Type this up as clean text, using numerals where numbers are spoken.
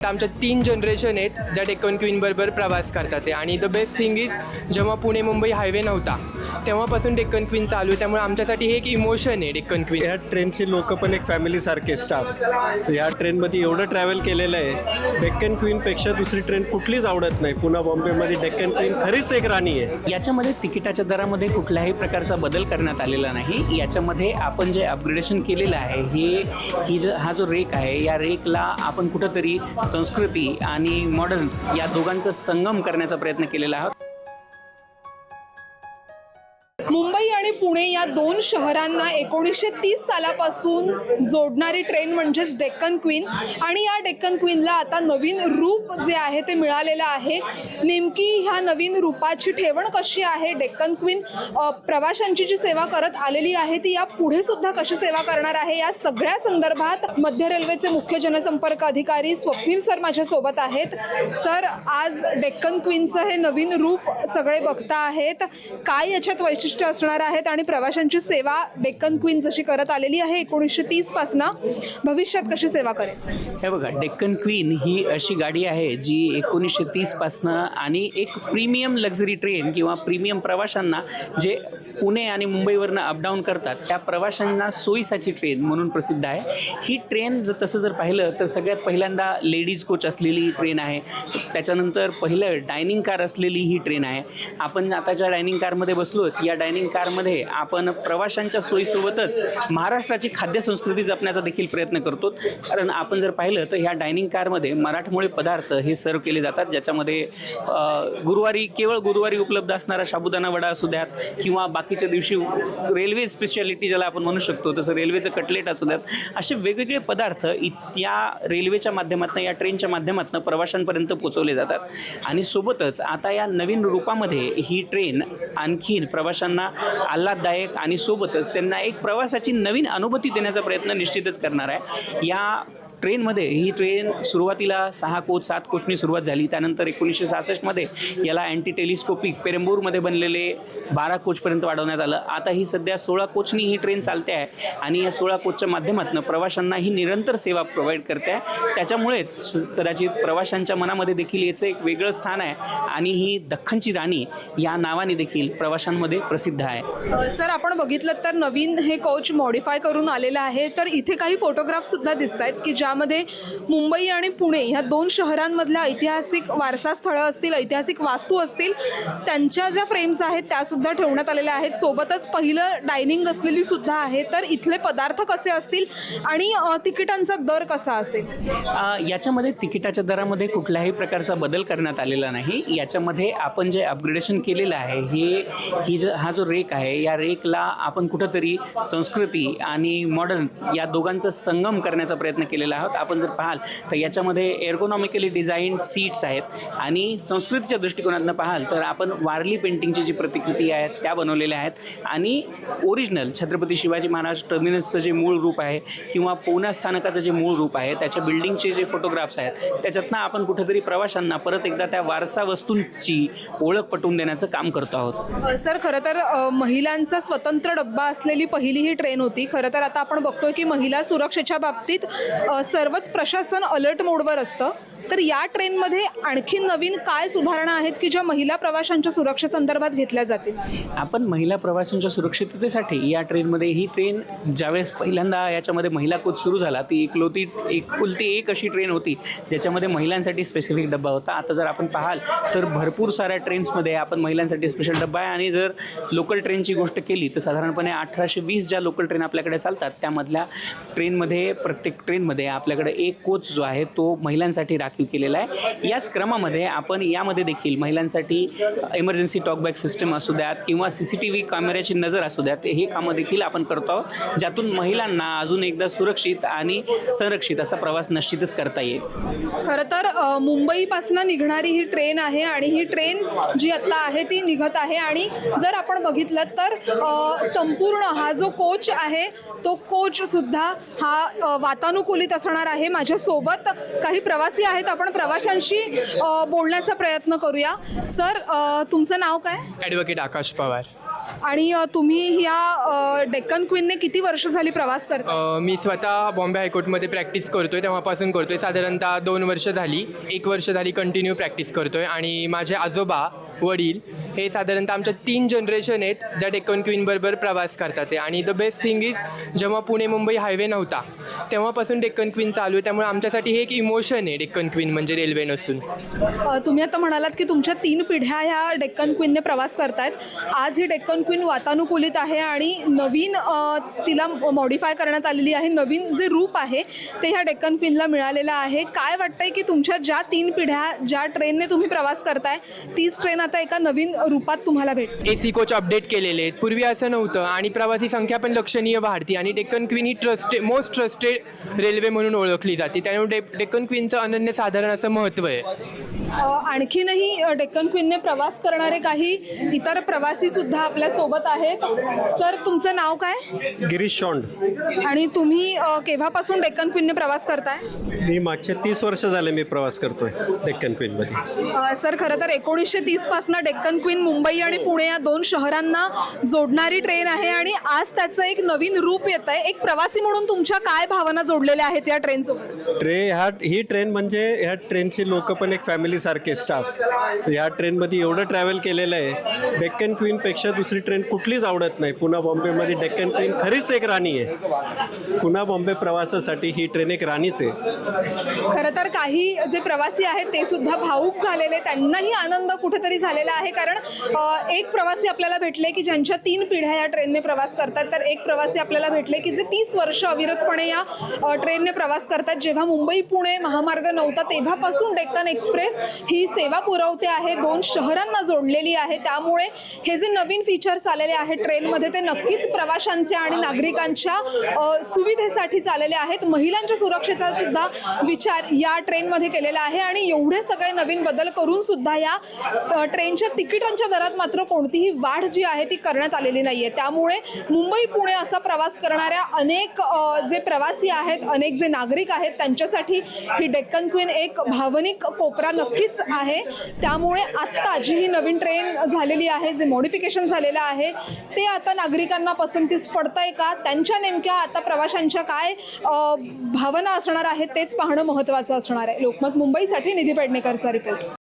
आमच्या 3 जनरेशन आहेत ज्या डेक्कन क्वीनबरोबर प्रवास करतात आहे आणि द बेस्ट थिंग इज जेव्हा पुणे मुंबई हायवे नव्हता तेव्हापासून डेक्कन क्वीन चालू आहे, त्यामुळे आमच्यासाठी हे एक इमोशन आहे डेक्कन क्वीन. ह्या ट्रेनची लोक पण एक फॅमिलीसारखे स्टाफ. ह्या ट्रेनमध्ये एवढं ट्रॅव्हल केलेलं आहे, डेक्कन क्वीनपेक्षा दुसरी ट्रेन कुठलीच आवडत नाही. पुन्हा बॉम्बेमध्ये डेक्कन क्वीन खरीच एक राणी आहे. याच्यामध्ये तिकिटाच्या दरामध्ये कुठल्याही प्रकारचा बदल करण्यात आलेला नाही. याच्यामध्ये आपण जे अपग्रेडेशन केलेलं आहे हा जो रेक आहे, या रेकला आपण कुठंतरी संस्कृती आणि मॉडर्न या दोघांचा संगम करण्याचा प्रयत्न केलेला आहोत. मुंबई आणि पुणे या 2 शहरांना 1930 सालापासून जोडणारी ट्रेन म्हणजेच डेक्कन क्वीन, आणि या डेक्कन क्वीनला आता नवीन रूप जे आहे ते मिळालेलं आहे. नेमकी ह्या नवीन रूपाची ठेवण कशी आहे, डेक्कन क्वीन प्रवाशांची जी सेवा करत आलेली आहे ती या पुढे सुद्धा कशी सेवा करणार आहे, या सगळ्या संदर्भात मध्य रेल्वेचे मुख्य जनसंपर्क अधिकारी स्वप्नील सर माझ्यासोबत आहेत. सर, आज डेक्कन क्वीनचं हे नवीन रूप सगळे बघता आहेत, काय याच्यात वैशिष्ट्य असणार आहेत आणि प्रवाशांची सेवा डेक्कन क्वीन जशी करत आलेली आहे 1930 पासनं भविष्यात कशी सेवा करेल? हे बघा, डेक्कन क्वीन ही अशी गाडी आहे जी 1930 पासनं आणि एक प्रीमियम लक्झरी ट्रेन किंवा प्रीमियम प्रवाशांना जे पुणे आणि मुंबईवरनं अपडाऊन करतात त्या प्रवाशांना सोयीसाठी ट्रेन म्हणून प्रसिद्ध आहे. ही ट्रेन तसं जर पाहिलं तर सगळ्यात पहिल्यांदा लेडीज कोच असलेली ट्रेन आहे. त्याच्यानंतर पहिलं डायनिंग कार असलेली ही ट्रेन आहे. आपण आता ज्या डायनिंग कारमध्ये बसलो, या डायनिंग कारमध्ये आपण प्रवाशांच्या सोयीसोबतच महाराष्ट्राची खाद्यसंस्कृती जपण्याचा देखील प्रयत्न करतो. कारण आपण जर पाहिलं तर ह्या डायनिंग कारमध्ये मराठमोळे पदार्थ हे सर्व केले जातात, ज्याच्यामध्ये केवळ गुरुवारी उपलब्ध असणारा साबुदाणा वडा असू द्यात किंवा बाकीच्या दिवशी रेल्वे स्पेशालिटी ज्याला आपण म्हणू शकतो तसं रेल्वेचं कटलेट असू द्यात, असे वेगवेगळे पदार्थ या रेल्वेच्या माध्यमातून, या ट्रेनच्या माध्यमातून प्रवाशांपर्यंत पोहोचवले जातात. आणि सोबतच आता या नवीन रूपामध्ये ही ट्रेन आणखीन प्रवाशांना आल्हाददायक आणि सोबतच त्यांना एक प्रवासाची नवीन अनुभूती देण्याचा प्रयत्न निश्चितच करणार आहे. या ट्रेनमध्ये ही ट्रेन सुरुवातीला 6 कोच 7 कोचनी सुरुवात झाली. त्यानंतर 1966मध्ये याला अँटी टेलिस्कोपिक पेरंबूरमध्ये बनलेले 12 कोचपर्यंत वाढवण्यात आलं. आता ही सध्या 16 कोचनी ही ट्रेन चालते आहे आणि या 16 कोचच्या माध्यमातून प्रवाशांना ही निरंतर सेवा प्रोव्हाइड करते आहे. त्याच्यामुळेच कदाचित प्रवाशांच्या मनामध्ये देखील याचं एक वेगळं स्थान आहे आणि ही दख्खनची राणी या नावाने देखील प्रवाशांमध्ये प्रसिद्ध आहे. सर, आपण बघितलं तर नवीन हे कोच मॉडिफाय करून आलेलं आहे. तर इथे काही फोटोग्राफसुद्धा दिसत आहेत की ज्यामध्ये मुंबई आणि पुणे ह्या 2 शहरांमधल्या ऐतिहासिक वारसा स्थळं असतील, ऐतिहासिक वास्तू असतील, त्यांच्या ज्या फ्रेम्स आहेत त्यासुद्धा ठेवण्यात आलेल्या आहेत. सोबतच पहिलं डायनिंग असलेली सुद्धा आहे. तर इथले पदार्थ कसे असतील आणि तिकिटांचा दर कसा असेल? याच्यामध्ये तिकिटाच्या दरामध्ये कुठल्याही प्रकारचा बदल करण्यात आलेला नाही. याच्यामध्ये आपण जे अपग्रेडेशन केलेलं आहे हा जो रेक आहे, या रेकला आपण कुठंतरी संस्कृती आणि मॉडर्न या दोघांचा संगम करण्याचा प्रयत्न केलेला आहोत. आपण जर पाहाल तर याच्यामध्ये एर्गोनॉमिकली डिझाईन सीट्स आहेत आणि संस्कृतीच्या दृष्टिकोनातून पाहाल तर आपण वारली पेंटिंगची जी प्रतिकृती आहेत त्या बनवलेल्या आहेत आणि ओरिजिनल छत्रपती शिवाजी महाराज टर्मिनसचं जे मूळ रूप आहे किंवा पुणे स्थानकाचं जे मूळ रूप आहे त्याच्या बिल्डिंगचे जे फोटोग्राफ्स आहेत त्याच्यातनं आपण कुठेतरी प्रवाशांना परत एकदा त्या वारसा वस्तूंची ओळख पटवून देण्याचं काम करतो आहोत. सर, खरं तर महिलांचा स्वतंत्र डब्बा असलेली पहिली ही ट्रेन होती. खरं तर आता आपण बघतोय की महिला सुरक्षेच्या बाबतीत सर्वच प्रशासन अलर्ट मोडवर असतं. तर या ट्रेनमध्ये आणखी नवीन काय सुधारणा आहेत की ज्या महिला प्रवाशांच्या सुरक्षेसंदर्भात घेतल्या जातील? आपण महिला प्रवाशांच्या सुरक्षिततेसाठी या ट्रेनमध्ये, ही ट्रेन ज्यावेळेस पहिल्यांदा याच्यामध्ये महिला कोच सुरू झाला ती एकुलती एक अशी ट्रेन होती ज्याच्यामध्ये महिलांसाठी स्पेसिफिक डब्बा होता. आता जर आपण पाहाल तर भरपूर साऱ्या ट्रेन्समध्ये आपण महिलांसाठी स्पेशल डब्बा आहे. आणि जर लोकल ट्रेनची गोष्ट केली तर साधारणपणे 1820 ज्या लोकल ट्रेन आपल्याकडे चालतात त्यामधल्या ट्रेनमध्ये, प्रत्येक ट्रेनमध्ये आपल्याकडे एक कोच जो आहे तो महिलांसाठी राखीव केलेला आहे. याच क्रमामध्ये आपण यामध्ये देखील महिलांसाठी इमर्जन्सी टॉकबॅक सिस्टम असू द्यात किंवा CCTV कॅमेऱ्याची नजर असू द्यात, हे कामं देखील आपण करतो आहोत, ज्यातून महिलांना अजून एकदा सुरक्षित आणि संरक्षित असा प्रवास निश्चितच करता येईल. खरं तर मुंबईपासून निघणारी ही ट्रेन आहे आणि ही ट्रेन जी आत्ता आहे ती निघत आहे. आणि जर आपण बघितलं तर संपूर्ण हा जो कोच आहे तो कोचसुद्धा हा वातानुकूलित असणार आहे. माझ्यासोबत काही प्रवासी आहेत, आपण प्रवाशांशी बोलण्याचा प्रयत्न करूया. सर, तुमचं नाव काय? ॲडव्होकेट आकाश पवार. आणि तुम्ही या डेक्कन क्वीनने किती वर्ष झाली प्रवास करता? मी स्वतः बॉम्बे हायकोर्टमध्ये प्रॅक्टिस करतो आहे तेव्हापासून करतो आहे. साधारणतः 2 वर्ष झाली, 1 वर्ष झाली कंटिन्यू प्रॅक्टिस करतो आहे. आणि माझे आजोबा वडील हे साधारणतः आमच्या 3 जनरेशन आहेत ज्या डेक्कन क्वीनबरोबर प्रवास करतात आहे. आणि द बेस्ट थिंग इज जेव्हा पुणे मुंबई हायवे नव्हता तेव्हापासून डेक्कन क्वीन चालू आहे. त्यामुळे आमच्यासाठी हे एक इमोशन आहे डेक्कन क्वीन म्हणजे रेल्वे नसून. तुम्ही आता म्हणालात की तुमच्या 3 पिढ्या ह्या डेक्कन क्वीनने प्रवास करतायत. आज ही डेक्कन क्वीन वातानुकूलित आहे आणि नवीन तिला मॉडिफाय करण्यात आलेली आहे. नवीन जे रूप आहे ते ह्या डेक्कन क्वीनला मिळालेलं आहे. काय वाटतंय की तुमच्या ज्या 3 पिढ्या ज्या ट्रेनने तुम्ही प्रवास करताय तीच ट्रेन आता एका नवीन रूपात तुम्हाला भेटते? AC कोच अपडेट केलेले आहेत. पूर्वी असं नव्हतं आणि प्रवासी संख्या पण लक्षणीय वाढती आणि डेक्कन क्वीन ही मोस्ट ट्रस्टेड रेल्वे म्हणून ओळखली जाते. त्यामुळे डेक्कन क्वीनचं अनन्यसाधारण असं महत्त्व आहे. आणखीनही डेक्कन क्वीनने प्रवास करणारे काही इतर प्रवासी सुद्धा आपल्या सोबत आहेत. सर, तुमचं नाव काय? गिरीश शॉन्ड. आणि तुम्ही केव्हापासून डेक्कन क्वीनने प्रवास करताय? मी मागचे 30 वर्ष झाले मी प्रवास करतोय डेक्कन क्वीनमध्ये. सर, खरं तर 1930 पासून डेक्कन क्वीन मुंबई आणि पुणे या 2 शहरांना जोडणारी ट्रेन आहे आणि आज त्याचं एक नवीन रूप येत आहे. एक प्रवासी म्हणून तुमच्या काय भावना जोडलेल्या आहेत या ट्रेनसोबत? ही ट्रेन म्हणजे ह्या ट्रेनची लोक पण एक फॅमिली सारखे स्टाफ. ह्या ट्रेनमध्ये एवढं ट्रॅव्हल केलेलं आहे, डेक्कन क्वीनपेक्षा दुसरी ट्रेन कुठलीच आवडत नाही. पुणे बॉम्बेमध्ये डेक्कन क्वीन खरीच एक राणी आहे. पुणे बॉम्बे प्रवासासाठी ही ट्रेन एक राणीच आहे. खरं तर काही जे प्रवासी आहेत ते सुद्धा भावूक झालेले, त्यांनाही आनंद कुठेतरी झालेला आहे. कारण एक प्रवासी आपल्याला भेटले की ज्यांच्या 3 पिढ्या या ट्रेनने प्रवास करतात, तर एक प्रवासी आपल्याला भेटले की जे 30 वर्ष अविरतपणे या ट्रेनने प्रवास करतात. जेव्हा मुंबई पुणे महामार्ग नव्हता तेव्हापासून डेक्कन एक्सप्रेस ही सेवा पुरवते आहे, 2 शहरांना जोडलेली आहे. त्यामुळे हे जे नवीन फीचर्स आलेले आहेत ट्रेनमध्ये ते नक्कीच प्रवाशांच्या आणि नागरिकांच्या सुविधेसाठीच आलेले आहेत. महिलांच्या सुरक्षेचा सुद्धा विचार या ट्रेनमध्ये केलेला आहे आणि एवढे सगळे नवीन बदल करून सुद्धा या ट्रेनच्या तिकिटांच्या दरात मात्र कोणतीही वाढ जी आहे ती करण्यात आलेली नाही आहे. त्यामुळे मुंबई पुणे असा प्रवास करणाऱ्या अनेक जे प्रवासी आहेत, अनेक जे नागरिक आहेत त्यांच्यासाठी ही डेक्कन क्वीन एक भावनिक कोपरा नक्कीच आहे. त्यामुळे आत्ता जी ही नवीन ट्रेन झालेली आहे, जे मॉडिफिकेशन झालेलं आहे ते आता नागरिकांना पसंतीस पडतंय का, त्यांच्या नेमक्या आता प्रवाशांच्या काय भावना असणार आहेत तेच पाहणं महत्त्वाचं असणार आहे. लोकमत मुंबईसाठी निधी पेडणेकरचा रिपोर्ट.